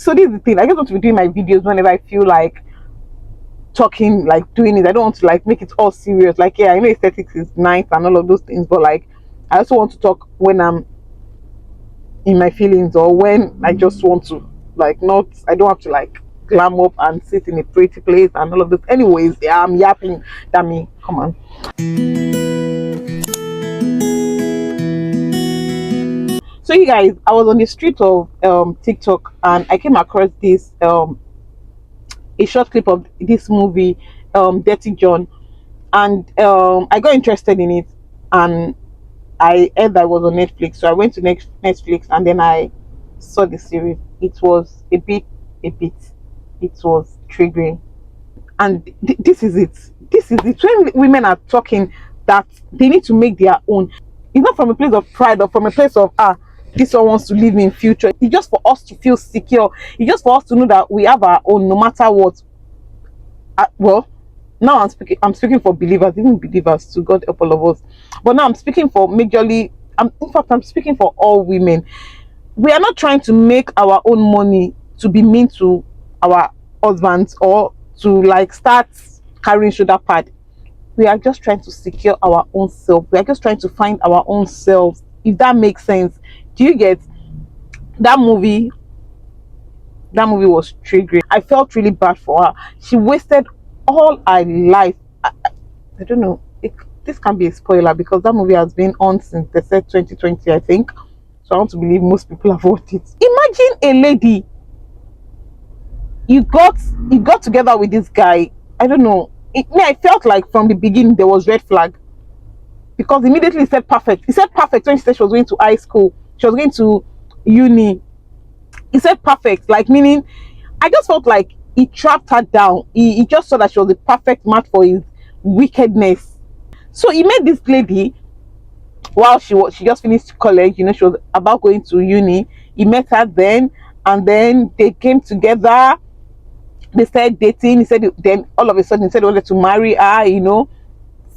So this is the thing. I just want to be doing my videos whenever I feel like talking, like doing it. I don't want to like make it all serious. Like, yeah, I know aesthetics is nice and all of those things, but like I also want to talk when I'm in my feelings, or when I just want to like not, I don't have to like glam up and sit in a pretty place and all of this. Anyways, yeah, I'm yapping. That me, come on. So you guys, I was on the street of TikTok and I came across this a short clip of this movie, Dirty John, and I got interested in it, and I heard that it was on Netflix, so I went to Netflix and then I saw the series. It was a bit, it was triggering, and this is it. This is it. When women are talking that they need to make their own, it's not from a place of pride or from a place of this one wants to live in future. It's just for us to feel secure. It's just for us to know that we have our own, no matter what. Well, now I'm speaking for believers, even believers, to God help all of us. But now I'm speaking for majorly. In fact, I'm speaking for all women. We are not trying to make our own money to be mean to our husbands, or to like start carrying shoulder pad. We are just trying to secure our own self. We are just trying to find our own selves, if that makes sense. Do you get that movie? That movie was triggering. I felt really bad for her. She wasted all her life. I don't know. This can be a spoiler because that movie has been on since they said 2020, I think. So I want to believe most people have watched it. Imagine a lady, you got together with this guy. I don't know. I felt like from the beginning there was red flag, because immediately he said perfect. He said perfect when she said she was going to high school. She was going to uni. He said perfect, like meaning I just felt like he trapped her down. He just saw that she was the perfect match for his wickedness. So he met this lady while she just finished college, she was about going to uni. He met her then, and then they came together. They started dating. He said then all of a sudden he said he wanted to marry her,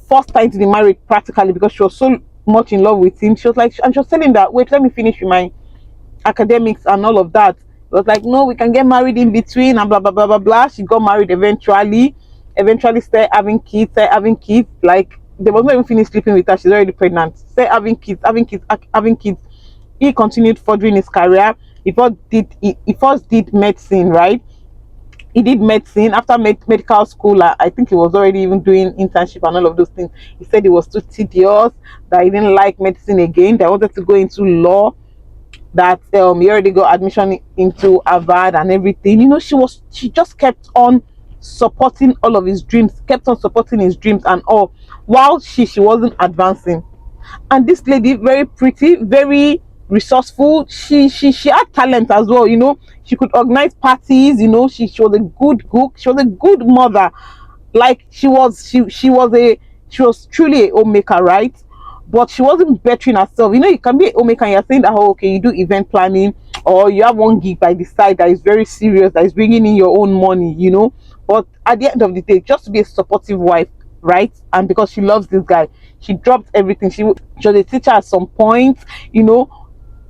first time to be married practically, because she was so much in love with him. She was like, and she was telling him that, wait, let me finish with my academics and all of that. It was like, no, we can get married in between and blah blah blah blah blah. She got married eventually started having kids. Like they was not even finished sleeping with her, she's already pregnant. Started having kids. He continued furthering his career. He first did medicine, right? He did medicine. After medical school, I think he was already even doing internship and all of those things. He said it was too tedious, that he didn't like medicine again, that he wanted to go into law, that he already got admission into Harvard and everything. She just kept on supporting all of his dreams, kept on supporting his dreams and all, while she wasn't advancing. And this lady, very pretty, very resourceful, she had talent as well. She could organize parties. She was a good cook, she was a good mother. Like she was truly a homemaker, right? But she wasn't bettering herself. You can be a homemaker and you're saying that, oh, okay, you do event planning, or you have one gig by the side that is very serious, that is bringing in your own money. But at the end of the day, just to be a supportive wife, right? And because she loves this guy, she dropped everything. She was a teacher at some point,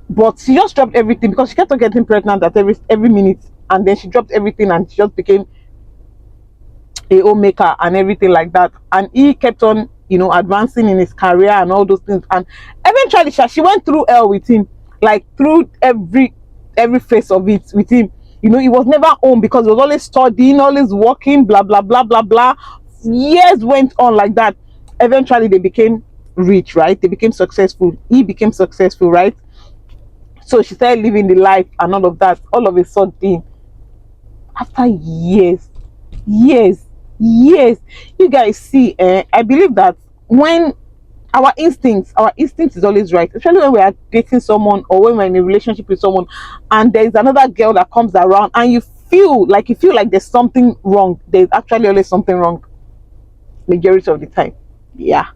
but she just dropped everything because she kept on getting pregnant at every minute, and then she dropped everything and she just became a homemaker and everything like that. And he kept on advancing in his career and all those things, and eventually she went through hell with him, like through every phase of it with him. He was never home because he was always studying, always working, blah blah blah blah blah. Years went on like that. Eventually they became rich, right? They became successful. He became successful, right? So she started living the life and all of that. All of a sudden, after years, you guys see, I believe that when our instincts is always right, especially when we are dating someone or when we're in a relationship with someone, and there's another girl that comes around and you feel like there's something wrong. There's actually always something wrong, majority of the time. Yeah,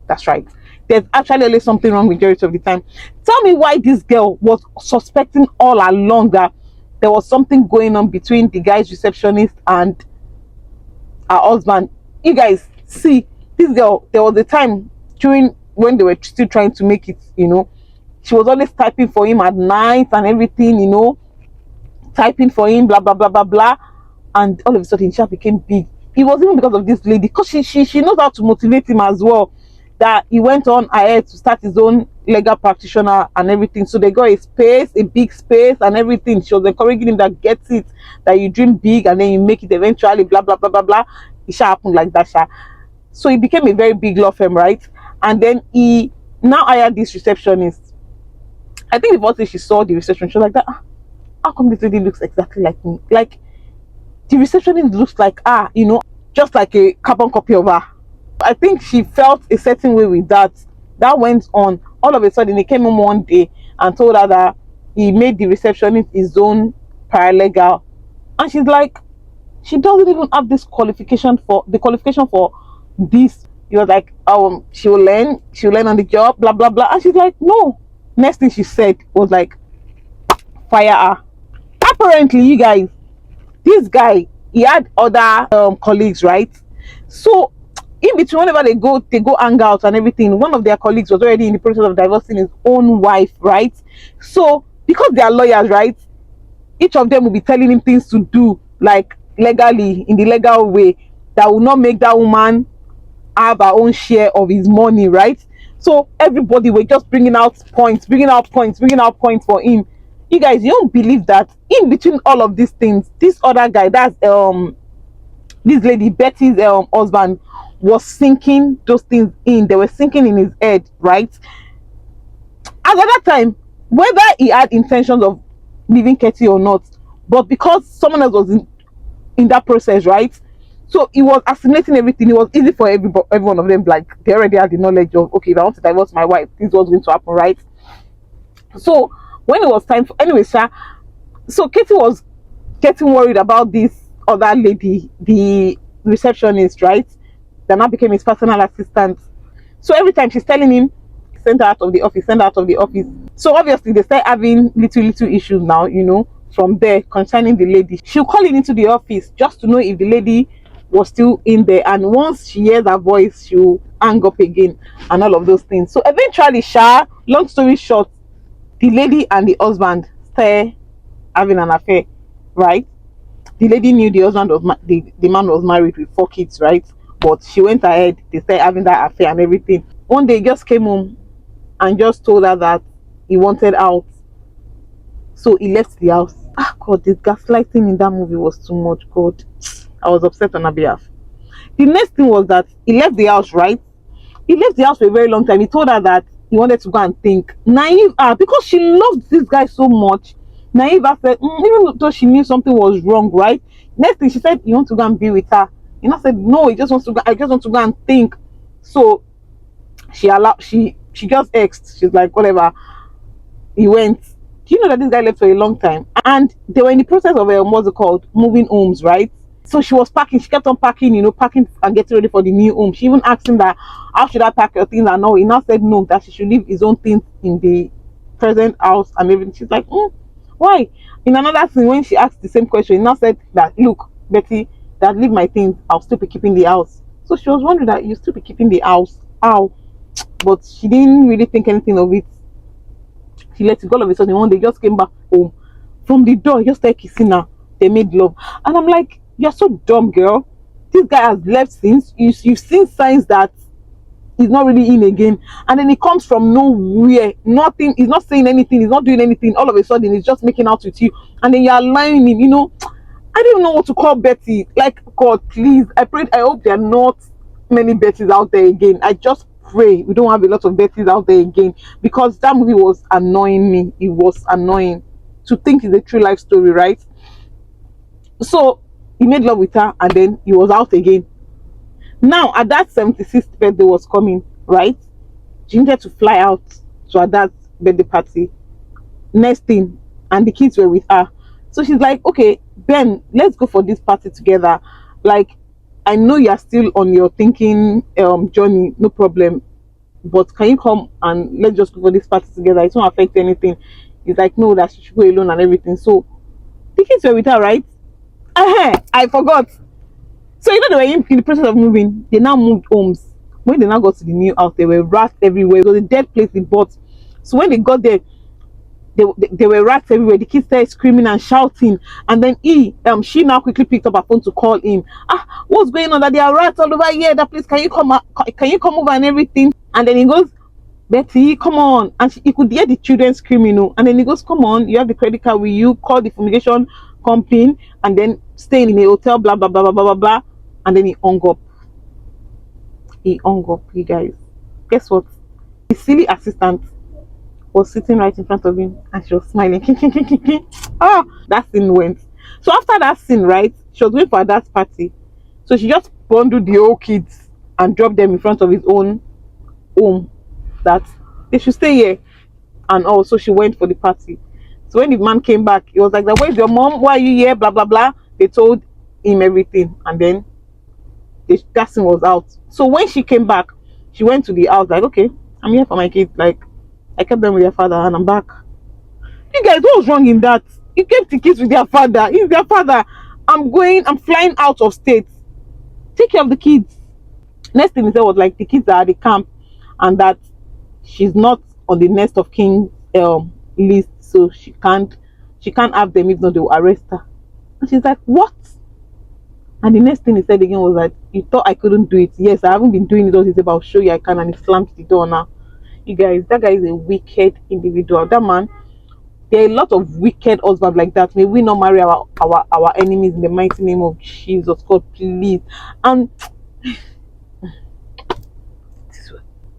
that's right. There's actually always something wrong majority of the time. Tell me why this girl was suspecting all along that there was something going on between the guy's receptionist and her husband. You guys see, this girl, there was a time during when they were still trying to make it, she was always typing for him at night and everything, typing for him, blah blah blah blah blah, and all of a sudden she became big. It was even because of this lady, because she knows how to motivate him as well, that he went on ahead to start his own legal practitioner and everything. So they got a space, a big space and everything. She was encouraging him that gets it, that you dream big and then you make it eventually, blah blah blah blah blah. It shall happen like that, sha. So he became a very big law firm, right? And then he now hired this receptionist. I think the first day she saw the receptionist, she was like that, "Ah, how come this lady looks exactly like me? Like the receptionist looks like her, just like a carbon copy of her." I think she felt a certain way with that. That went on. All of a sudden, he came home one day and told her that he made the receptionist his own paralegal. And she's like, she doesn't even have this qualification for this. He was like, she'll learn on the job, blah blah blah. And she's like, no. Next thing she said was like, fire her. Apparently, you guys, this guy, he had other colleagues, right? So in between, whenever they go hang out and everything, one of their colleagues was already in the process of divorcing his own wife, right? So because they are lawyers, right, each of them will be telling him things to do, like legally, in the legal way, that will not make that woman have her own share of his money, right? So everybody were just bringing out points for him. You guys, you don't believe that in between all of these things, this other guy, that's this lady Betty's husband, was sinking those things in. They were sinking in his head, right? At that time, whether he had intentions of leaving Ketty or not, but because someone else was in that process, right? So he was assimilating everything. It was easy for every one of them. Like they already had the knowledge of, okay, if I want to divorce my wife, this was going to happen, right? So when it was time for, anyway, sir, so Katie was getting worried about this other lady, the receptionist, right? That now became his personal assistant. So every time she's telling him, send her out of the office, send her out of the office. So obviously they start having little issues now, from there concerning the lady. She'll call it into the office just to know if the lady was still in there. And once she hears her voice, she'll hang up again and all of those things. So eventually, long story short, the lady and the husband start having an affair, right? The lady knew the husband was the man was married with 4 kids, right? But she went ahead, they started having that affair and everything. One day he just came home and just told her that he wanted out. So he left the house. Ah, God, the gaslighting in that movie was too much. God, I was upset on her behalf. The next thing was that he left the house, right? He left the house for a very long time. He told her that he wanted to go and think. Naive her, because she loved this guy so much. Naive her said, even though she knew something was wrong, right? Next thing she said, you want to go and be with her. And I said, no, he just wants to go, I just want to go and think. So she just asked. She's like, whatever. He went. Do you know that this guy left for a long time? And they were in the process of what's it called? Moving homes, right? So she was packing, she kept on packing, packing and getting ready for the new home. She even asked him that, how should I pack your things and all? He now said no, that she should leave his own things in the present house and everything. She's like, why? In another thing, when she asked the same question, he now said that, look, Betty, that leave my things, I'll still be keeping the house. So she was wondering that you still be keeping the house. How? But she didn't really think anything of it. She let it go. All of a sudden, one day just came back home. From the door, just like kissing her. They made love. And I'm like, you're so dumb, girl. This guy has left since. You've seen signs that he's not really in again. And then he comes from nowhere. Nothing. He's not saying anything. He's not doing anything. All of a sudden, he's just making out with you. And then you're lying him, I don't know what to call Betty. Like, God, please. I hope there are not many Bettys out there again. I just pray we don't have a lot of Bettys out there again, because that movie was annoying me. It was annoying to think it's a true life story, right? So he made love with her and then he was out again. Now at that 76th birthday was coming, right? She needed to fly out to her dad's birthday party. Next thing, and the kids were with her. So she's like, okay, Ben, let's go for this party together. Like, I know you're still on your thinking journey, no problem. But can you come and let's just go for this party together? It won't affect anything. He's like, no, that she should go alone and everything. So the kids were with her, right? I forgot. So they were in the process of moving. They now moved homes. When they now got to the new house, there were rats everywhere. It was a dead place they bought. So when they got there, There were rats everywhere. The kids started screaming and shouting, and then she now quickly picked up her phone to call him. What's going on? That there are rats all over here. That place, can you come can you come over and everything? And then he goes, Betty, come on. And he could hear the children screaming, and then he goes, come on, you have the credit card with you, call the fumigation company, and then stay in a hotel, blah blah blah blah blah blah blah. And then he hung up. You guys. Guess what? His silly assistant was sitting right in front of him, and she was smiling. That scene went. So after that scene, right, she was going for that party. So she just bundled the old kids and dropped them in front of his own home, that they should stay here. And also she went for the party. So when the man came back, he was like, where's your mom? Why are you here? Blah blah blah. They told him everything, and then that scene was out. So when she came back, she went to the house like, okay, I'm here for my kids. Like, I kept them with their father, and I'm back. You guys, what was wrong in that? You kept the kids with their father. He's their father. I'm flying out of state. Take care of the kids. Next thing he said was like, the kids are at the camp, and that she's not on the next of kin list, so she can't have them, if not they will arrest her. And she's like, what? And the next thing he said again was like, you thought I couldn't do it? Yes, I haven't been doing it all this, but I'll show you I can. And he slammed the door now. You guys, that guy is a wicked individual. That man, there are a lot of wicked husbands like that. May we not marry our enemies in the mighty name of Jesus. God, please. And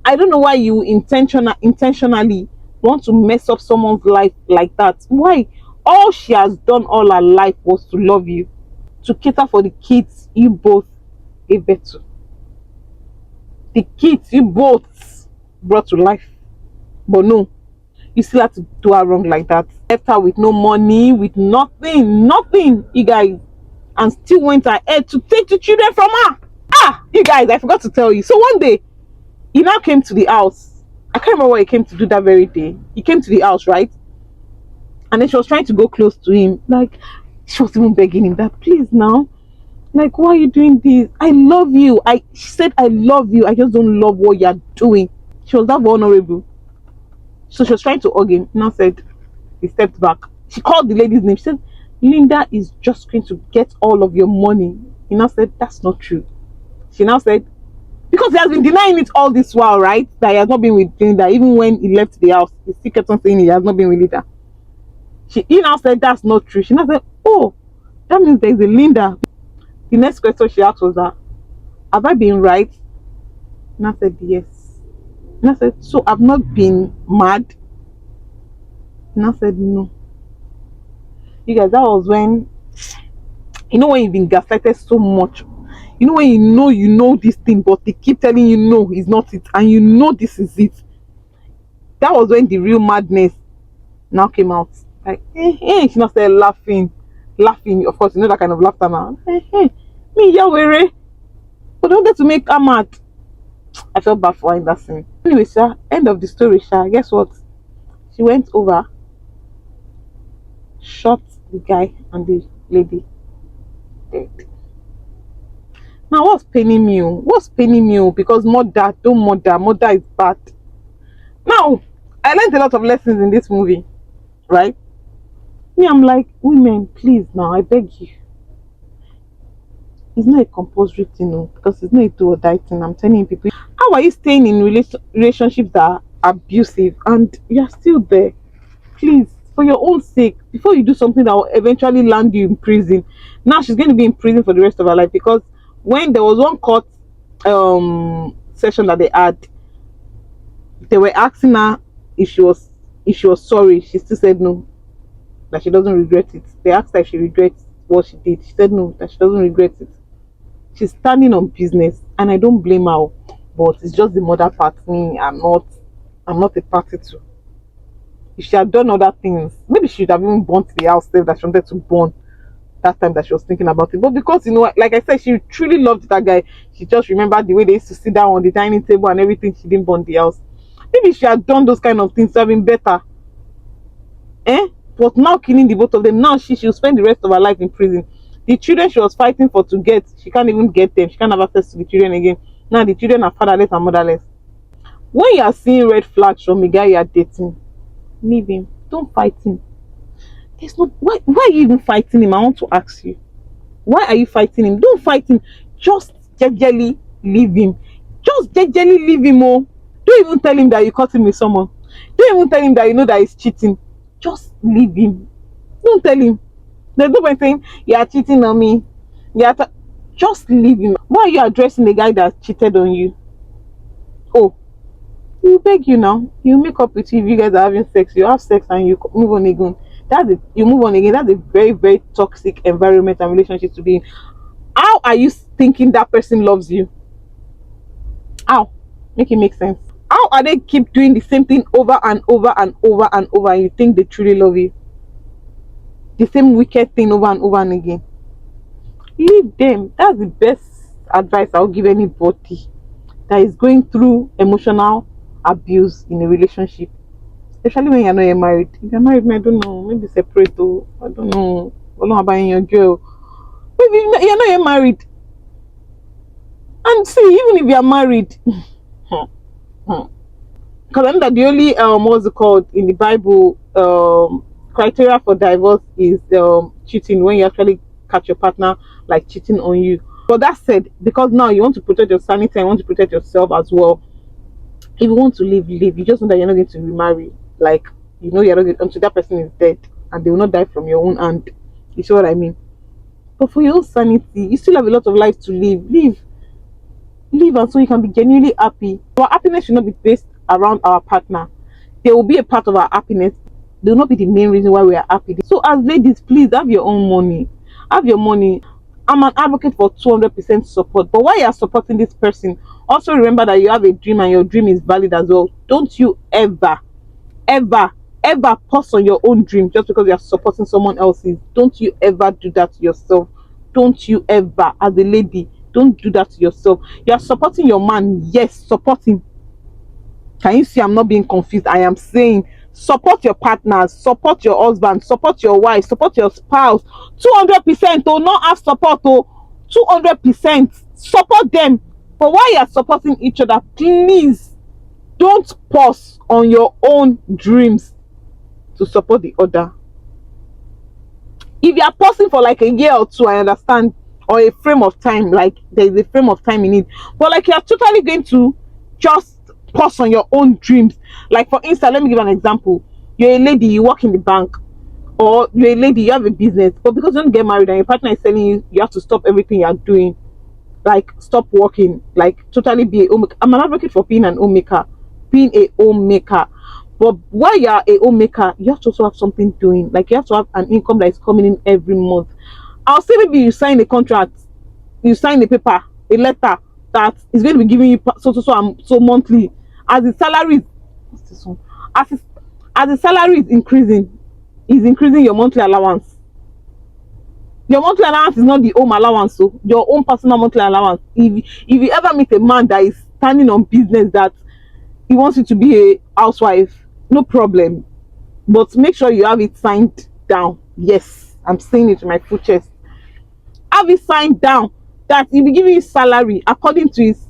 I don't know why you intentionally want to mess up someone's life like that. Why? All she has done all her life was to love you, to cater for the kids you both gave birth to. The kids you both brought to life. But no, you still have to do her wrong like that. Left her with no money, with nothing, you guys, and still went ahead to take the children from her. You guys, I forgot to tell you. So one day, he now came to the house. I can't remember what he came to do that very day. He came to the house, right? And then she was trying to go close to him. Like, she was even begging him that, please now. Like, why are you doing this? I love you. She said, I love you. I just don't love what you're doing. She was that vulnerable. So she was trying to hug him. Now said, he stepped back. She called the lady's name. She said, Linda is just going to get all of your money. He now said, that's not true. She now said, because he has been denying it all this while, right? That he has not been with Linda. Even when he left the house, he still kept on saying he has not been with Linda. He now said that's not true. She now said, oh, that means there's a Linda. The next question she asked was that, have I been right? And I said, yes. And I said, so I've not been mad? And I said, no. You guys, that was when, when you've been gaslighted so much. When you know this thing, but they keep telling you no, it's not it, and this is it. That was when the real madness now came out. Like, she now started laughing. Of course, that kind of laughter now. Me, Yahweh, but don't get to make her mad. I felt bad for her in that scene. Anyway, sir, end of the story, sir. Guess what? She went over, shot the guy and the lady dead. Now, what's paining me? Because murder is bad. Now, I learned a lot of lessons in this movie, right? Me, I'm like, women, please now, I beg you. It's not a compulsory thing, because it's not a do or die thing. I'm telling people, how are you staying in relationships that are abusive and you're still there? Please, for your own sake, before you do something that will eventually land you in prison. Now she's going to be in prison for the rest of her life, because when there was one court session that they had, they were asking her if she was sorry. She still said no, that she doesn't regret it. They asked her if she regrets what she did. She said no, that she doesn't regret it. She's standing on business, and I don't blame her, but it's just the mother part. Me, I'm not a party to. If she had done other things, maybe she should have even burnt the house that she wanted to burn that time that she was thinking about it. But because, like I said, she truly loved that guy. She just remembered the way they used to sit down on the dining table and everything. She didn't burn the house. Maybe she had done those kind of things to have been better. But now killing the both of them, now she will spend the rest of her life in prison. The children she was fighting for to get, she can't even get them. She can't have access to the children again. Now the children are fatherless and motherless. When you are seeing red flags from a guy you are dating, leave him. don't fight him. There's no why are you even fighting him? I want to ask you. Why are you fighting him? Don't fight him. Just jejely leave him. Just jejely leave him. Oh, don't even tell him that you caught him with someone. Don't even tell him that you know that he's cheating. Just leave him. Don't tell him. There's no point saying you are cheating on me. Just leave him. Why are you addressing the guy that cheated on you? Oh, you beg you now. You make up with you if you guys are having sex. You have sex and you move on again. You move on again. That's a very, very toxic environment and relationship to be in. How are you thinking that person loves you? How? Make it make sense. How are they keep doing the same thing over and over and over and over and you think they truly love you? The same wicked thing over and over and again. Leave them. That's the best advice I'll give anybody that is going through emotional abuse in a relationship. Especially when you're not yet married. If you're married, I don't know, maybe separate or I don't know. I don't know about your girl. Maybe you're not yet married. And see, even if you're married, because I know that the only what's it called in the Bible criteria for divorce is cheating, when you actually catch your partner like cheating on you. But that said, because now you want to protect your sanity and want to protect yourself as well. If you want to leave, leave. You just know that you're not going to remarry. Like, you know, you're not going until that person is dead and they will not die from your own hand. You see what I mean? But for your own sanity, you still have a lot of life to live. Live, and so you can be genuinely happy. Our happiness should not be based around our partner. They will be a part of our happiness. They will not be the main reason why we are happy. So as ladies, please have your own money. Have your money. I'm an advocate for 200% support. But while you are supporting this person, also remember that you have a dream and your dream is valid as well. Don't you ever pause on your own dream just because you are supporting someone else's. Don't you ever do that to yourself. Don't you ever, as a lady, don't do that to yourself. You are supporting your man. Yes, support him. Can you see I'm not being confused? I am saying support your partners, support your husband, support your wife, support your spouse. 200%. Oh, not have support. Oh, 200%. Support them. But while you are supporting each other, please don't pause on your own dreams to support the other. If you are pausing for like a year or two, I understand, or a frame of time, like there is a frame of time in it. But like you are totally going to just pause on your own dreams. Like for instance, let me give an example. You're a lady, you work in the bank, or you're a lady, you have a business, but because you don't get married and your partner is telling you you have to stop everything you are doing, like stop working, like totally be a homemaker. I'm an advocate for being an homemaker, being a homemaker. But while you are a homemaker, you have to also have something doing. Like you have to have an income that is coming in every month. I'll say maybe you sign a contract, you sign a paper, a letter that is going to be giving you so monthly. As the salary is as the salary is increasing your monthly allowance. Your monthly allowance is not the home allowance, so your own personal monthly allowance. If you ever meet a man that is standing on business that he wants you to be a housewife, no problem. But make sure you have it signed down. Yes, I'm saying it to my full chest. Have it signed down that he'll be giving you salary according to his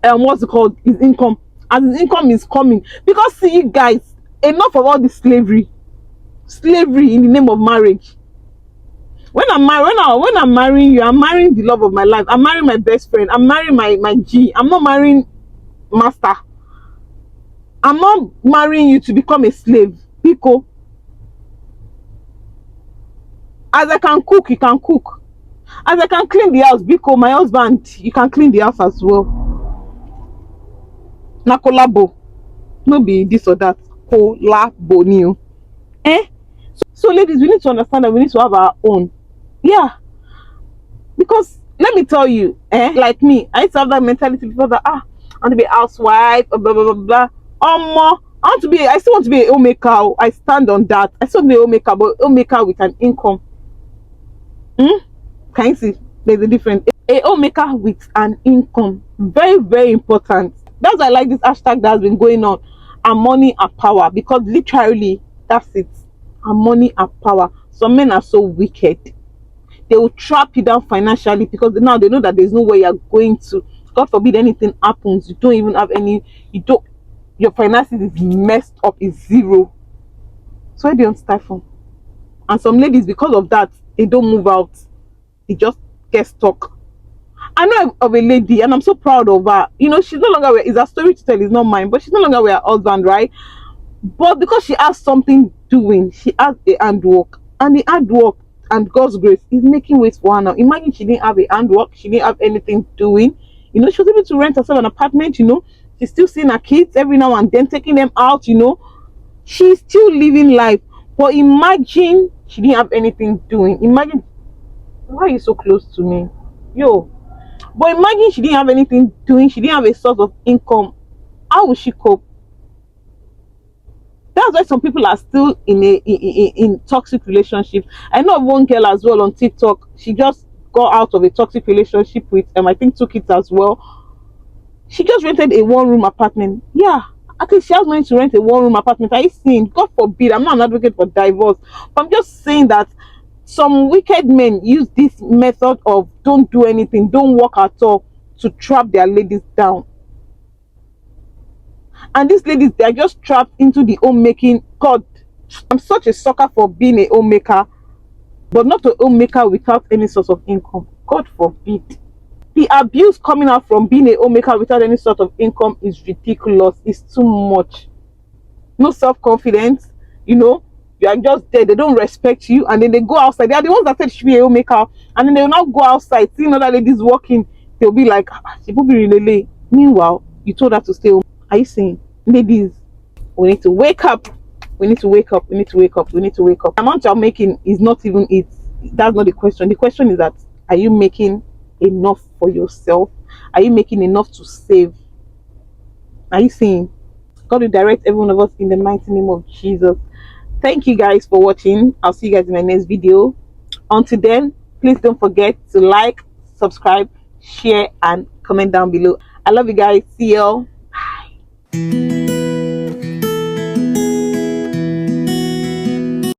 what's it called, his income. As his income is coming. Because see you guys, enough of all this slavery in the name of marriage. When I'm marrying you, I'm marrying the love of my life. I'm marrying my best friend. I'm marrying my G. I'm not marrying master. I'm not marrying you to become a slave. Pico. As I can cook, you can cook. As I can clean the house, Biko, my husband, you can clean the house as well. Na collabo. No be this or that. Collabo new. So ladies, we need to understand that we need to have our own. Yeah. Because let me tell you, like me, I used to have that mentality before that I want to be a housewife, blah blah blah blah. I still want to be a homemaker. I stand on that. I still want to be a homemaker, but homemaker with an income. Can you see? There's a difference. A homemaker with an income. Very, very important. That's why I like this hashtag that has been going on. And money and power. Because literally, that's it. And money and power. Some men are so wicked. They will trap you down financially because now they know that there's no way you're going to. God forbid anything happens. You don't even have any. Your finances is messed up. Is zero. So where they on stifle. And some ladies, because of that, they don't move out. They just get stuck. I know of a lady, and I'm so proud of her. You know, she's no longer with, it's her story to tell, it's not mine, but she's no longer with her husband, right? But because she has something doing, she has a handwork, and the handwork and God's grace is making ways for her now. Imagine she didn't have a handwork, she didn't have anything doing. You know, she was able to rent herself an apartment. You know, she's still seeing her kids every now and then, taking them out. You know, she's still living life. But imagine she didn't have anything doing. Imagine, why are you so close to me, yo? But imagine she didn't have anything doing. She didn't have a source of income. How would she cope? That's why some people are still in toxic relationships. I know of one girl as well on TikTok. She just got out of a toxic relationship with I think 2 kids as well. She just rented a 1 room apartment. Yeah, I think she has money to rent a 1 room apartment. Are you seeing? God forbid, I'm not an advocate for divorce, but I'm just saying that some wicked men use this method of don't do anything, don't work at all, to trap their ladies down. And these ladies, they are just trapped into the homemaking. God, I'm such a sucker for being a homemaker, but not a homemaker without any source of income. God forbid. The abuse coming out from being a homemaker without any sort of income is ridiculous. It's too much. No self-confidence, you know, you are just there. They don't respect you, and then they go outside. They are the ones that said she be a homemaker, and then they will now go outside, seeing other ladies working. They'll be like, she will be really. Meanwhile, you told her to stay home. Are you saying, ladies, we need to wake up? We need to wake up. We need to wake up. We need to wake up. The amount you're making is not even it. That's not the question. The question is that, are you making enough for yourself? Are you making enough to save? Are you seeing? God will direct every one of us in the mighty name of Jesus. Thank you guys for watching. I'll see you guys in my next video. Until then, please don't forget to like, subscribe, share, and comment down below. I love you guys. See y'all. Bye.